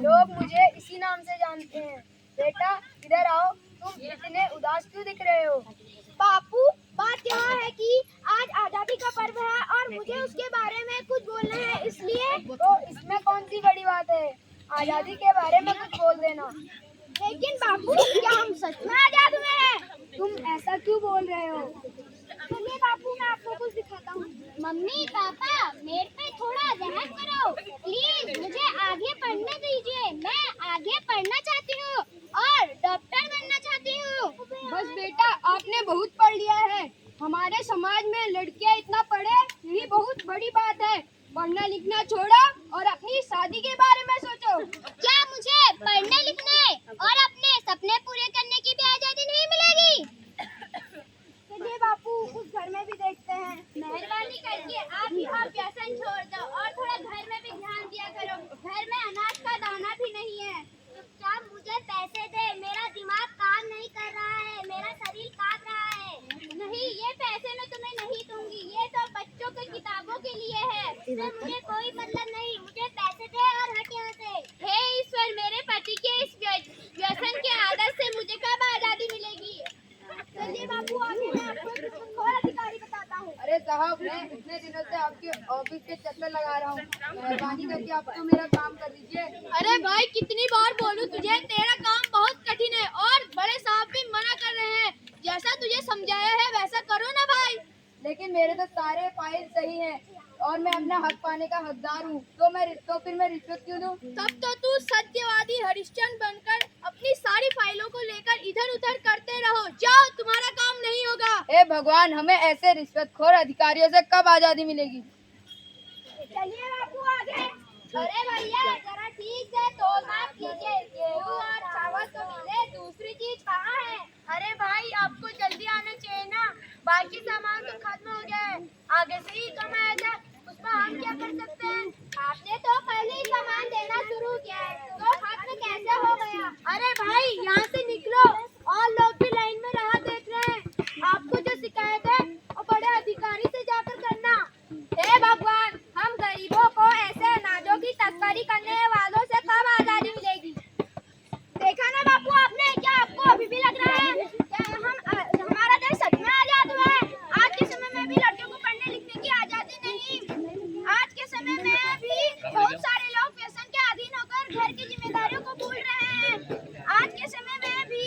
लोग मुझे इसी नाम से जानते हैं। बेटा इधर आओ, तुम इतने उदास क्यों दिख रहे हो? बापू, बात यहाँ है कि आज आजादी का पर्व है और मुझे उसके बारे में कुछ बोलना है, इसलिए। तो इसमें कौन सी बड़ी बात है? आजादी के बारे में कुछ बोल देना। लेकिन बापू, क्या हम सच में आजाद हुए हैं? तुम ऐसा क्यों बोल रहे हो? चलिए बापू, मैं आपको कुछ दिखाता हूँ। मम्मी पापा, मेरे पे थोड़ा रहम करो प्लीज, मुझे आगे पढ़ने दीजिए। मैं आगे पढ़ना चाहती हूँ और डॉक्टर बनना चाहती हूँ। बस बेटा, आपने बहुत पढ़ लिया है। हमारे समाज में लड़कियां इतना पढ़े यही बहुत बड़ी बात है। पढ़ना लिखना छोड़ो और अपनी शादी के बारे में सोचो। क्या मुझे पढ़ने लिखने और अपने सपने पूरे करने की भी आजादी नहीं मिलेगी? चलिए बापू, उस घर में भी देखते हैं। मेहरबानी करके आप व्यसन छोड़ दो और थोड़ा घर में भी ध्यान दिया करो। घर में अनाज का दाना भी नहीं है। चुपचाप मुझे पैसे दे, मेरा दिमाग काम नहीं कर रहा है, मेरा शरीर कांप रहा है। नहीं, ये पैसे मैं तुम्हें नहीं दूंगी, ये तो बच्चों की किताबों के लिए है। इससे मुझे कोई मतलब नहीं, मुझे पैसे दे और हट यहाँ से। हे ईश्वर, मेरे पति के इस व्यसन के आदत से मुझे कब आजादी मिलेगी? चलिए बापू, आगे मैं आपको एक और अधिकारी बताता हूँ। अरे साहब, मैं इतने दिनों से आपके ऑफिस के चक्कर लगा रहा हूँ। मेहरबानी करके आप तो मेरा काम कर दीजिए। अरे भाई, कितनी बार बोलूं तुझे, तेरा काम बहुत कठिन है और बड़े साहब भी मना कर रहे हैं। जैसा तुझे समझाया है वैसा करो ना भाई। लेकिन मेरे तो सारे फाइल सही हैं और मैं अपना हक पाने का हकदार हूँ, तो फिर मैं रिश्वत क्यों दूँ? तब तो तू सत्यवादी हरिश्चंद्र बनकर अपनी सारी फाइलों को लेकर इधर उधर करते रहो। जाओ, तुम्हारा काम नहीं होगा। हे भगवान, हमें ऐसे रिश्वतखोर अधिकारियों से कब आजादी मिलेगी? चलिए बापू, आगे। अरे भैया, जरा ठीक से तोल माप कीजिए। गेहूं और चावल तो मिले, दूसरी चीज कहाँ है? अरे भाई, आपको जल्दी आना चाहिए ना, बाकी सामान तो खत्म हो गया है। आगे से ही कम आया था, उसमें हम क्या कर सकते हैं? आपने तो पहले ही सामान देना शुरू किया है, तो खत्म कैसे हो गया? अरे भाई, यहाँ से निकलो, और लोग भी लाइन में राह देख रहे हैं। आपको जो शिकायत है वो बड़े अधिकारी से जाकर करना। हे भगवान, हम गरीबों को ऐसे अनाजों की तस्करी करने वालों से कब आजादी मिलेगी? देखा ना बापू आपने, क्या आपको अभी भी लग रहा है क्या हमारा देश सच में आजाद हुआ है? आज के समय में भी लड़कियों को पढ़ने लिखने की आजादी नहीं। आज के समय में भी बहुत सारे लोग व्यसन के अधीन होकर घर की जिम्मेदारियों को भूल रहे हैं। आज के समय में भी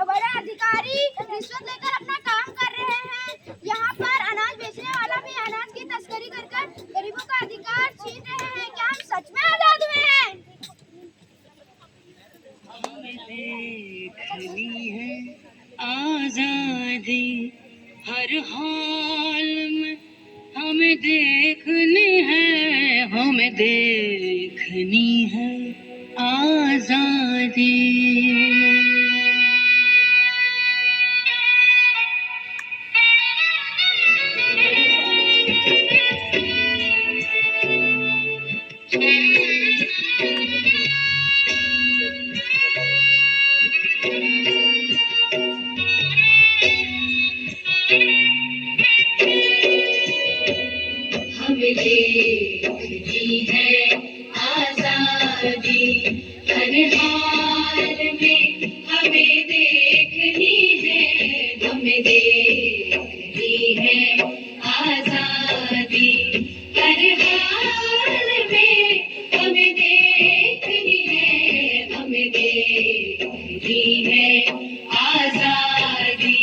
बड़े अधिकारी रिश्वत लेकर अपना काम कर रहे हैं। यहाँ पर अनाज बेचने वाला भी अनाज की तस्करी कर गरीबों का अधिकार छीन रहे हैं। क्या हम सच में आजाद हुए हैं? देखनी है आजादी हर हाल में, हमें देखनी है, हमें देखनी है आजादी। हमें देखनी है आजादी हर हाल में, हमें देखनी है, हमें देखनी है आजादी हर हाल में, हमें देखनी है, हमें देखनी है आजादी।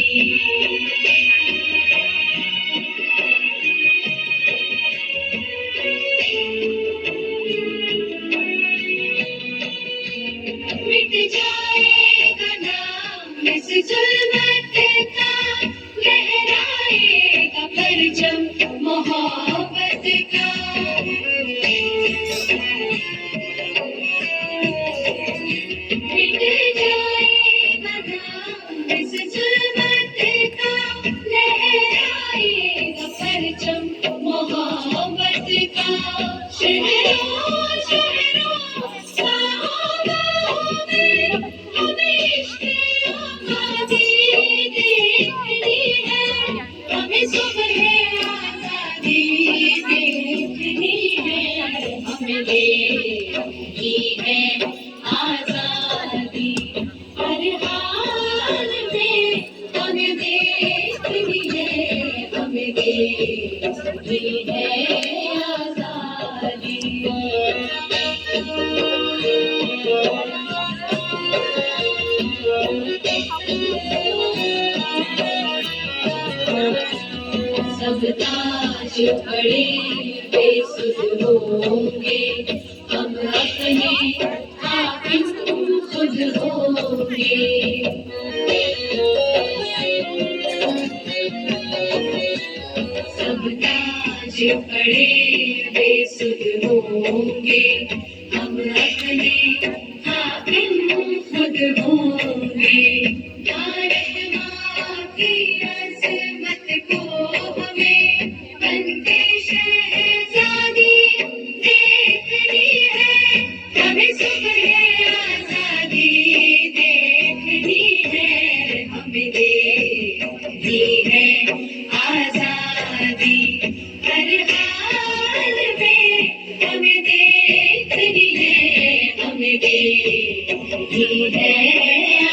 मिट जाएगा नाम इस जुल्मत का, लहराएगा परचम मोहब्बत का। मिट जाएगा नाम इस जुल्मत का, लहराएगा परचम मोहब्बत का। शहरों शहरों हमें सुबह आजादी देखनी है। हमें देती है आजादी। हर हाल में हमें देखती है, हमें देती है आजादी। सब ताज बड़े बेसुध होंगे, हम अपने हाकिम खुद होंगे। सब ताज बड़े बेसुध होंगे, हम अपने हाकिम खुद होंगे। भारत माँ की अज़मत को हमें बनते शहज़ादी देखनी है, हमें सुबह आज़ादी देखनी है, हमें देखनी है आज़ादी। हर हाल में हमें देखनी है, हमें देखनी है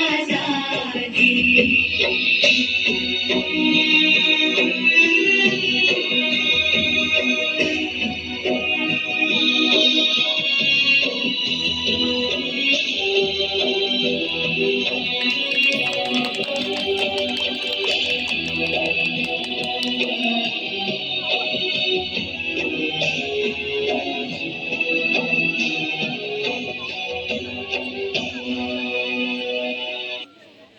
आज़ादी।